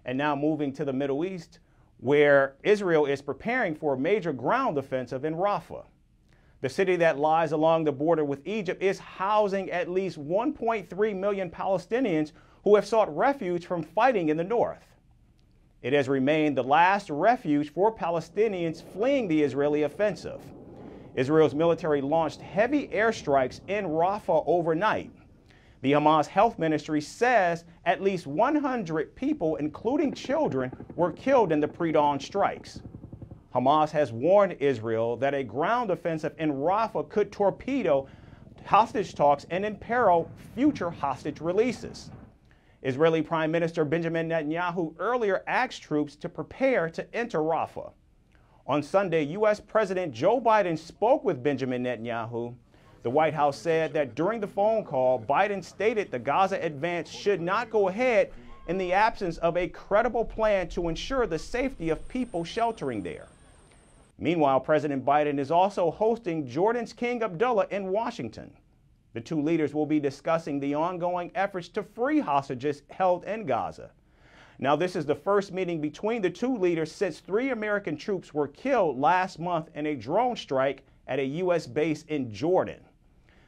and now moving to the Middle East, where Israel is preparing for a major ground offensive in Rafah. The city that lies along the border with Egypt is housing at least 1.3 million Palestinians who have sought refuge from fighting in the north. It has remained the last refuge for Palestinians fleeing the Israeli offensive. Israel's military launched heavy airstrikes in Rafah overnight. The Hamas health ministry says at least 100 people, including children, were killed in the pre-dawn strikes. Hamas has warned Israel that a ground offensive in Rafah could torpedo hostage talks and imperil future hostage releases. Israeli Prime Minister Benjamin Netanyahu earlier asked troops to prepare to enter Rafah. On Sunday, U.S. President Joe Biden spoke with Benjamin Netanyahu. The White House said that during the phone call, Biden stated the Gaza advance should not go ahead in the absence of a credible plan to ensure the safety of people sheltering there. Meanwhile, President Biden is also hosting Jordan's King Abdullah in Washington. The two leaders will be discussing the ongoing efforts to free hostages held in Gaza. Now, this is the first meeting between the two leaders since 3 American troops were killed last month in a drone strike at a U.S. base in Jordan.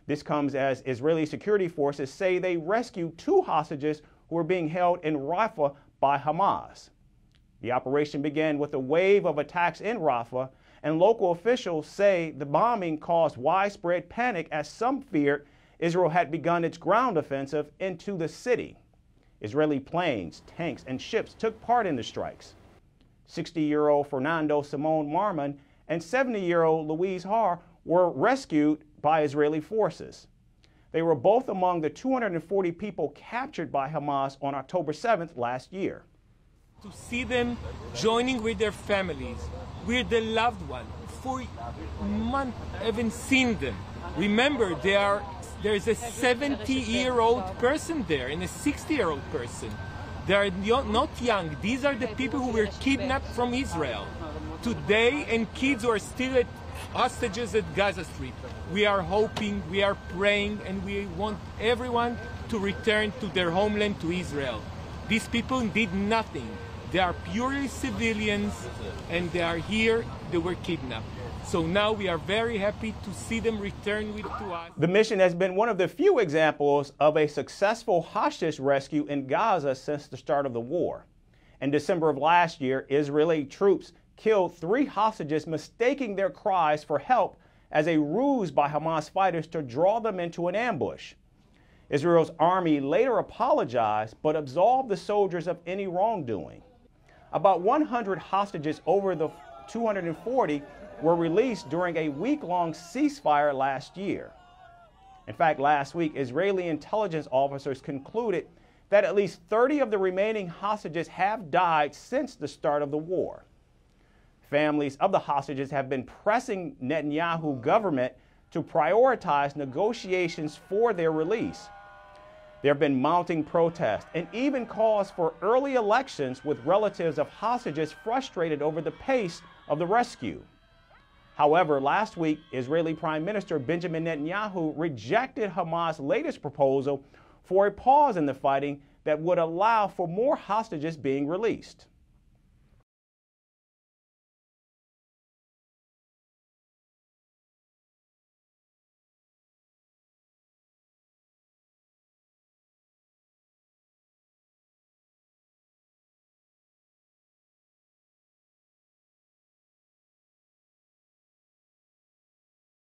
This comes as Israeli security forces say they rescued 2 hostages who were being held in Rafah by Hamas. The operation began with a wave of attacks in Rafah, and local officials say the bombing caused widespread panic as some feared Israel had begun its ground offensive into the city. Israeli planes, tanks, and ships took part in the strikes. 60-year-old Fernando Simon Marman and 70-year-old Louise Har were rescued by Israeli forces. They were both among the 240 people captured by Hamas on October 7th last year. To see them joining with their families, with their loved one, for months I haven't seen them. Remember, there is a 70-year-old person there and a 60-year-old person. They are not young. These are the people who were kidnapped from Israel today, and kids who are still hostages at Gaza Strip. We are hoping, we are praying, and we want everyone to return to their homeland, to Israel. These people did nothing. They are purely civilians, and they are here, they were kidnapped. So now we are very happy to see them return to us. The mission has been one of the few examples of a successful hostage rescue in Gaza since the start of the war. In December of last year, Israeli troops killed 3 hostages, mistaking their cries for help as a ruse by Hamas fighters to draw them into an ambush. Israel's army later apologized but absolved the soldiers of any wrongdoing. About 100 hostages over the 240 were released during a week-long ceasefire last year. In fact, last week, Israeli intelligence officers concluded that at least 30 of the remaining hostages have died since the start of the war. Families of the hostages have been pressing Netanyahu government to prioritize negotiations for their release. There have been mounting protests and even calls for early elections, with relatives of hostages frustrated over the pace of the rescue. However, last week, Israeli Prime Minister Benjamin Netanyahu rejected Hamas' latest proposal for a pause in the fighting that would allow for more hostages being released.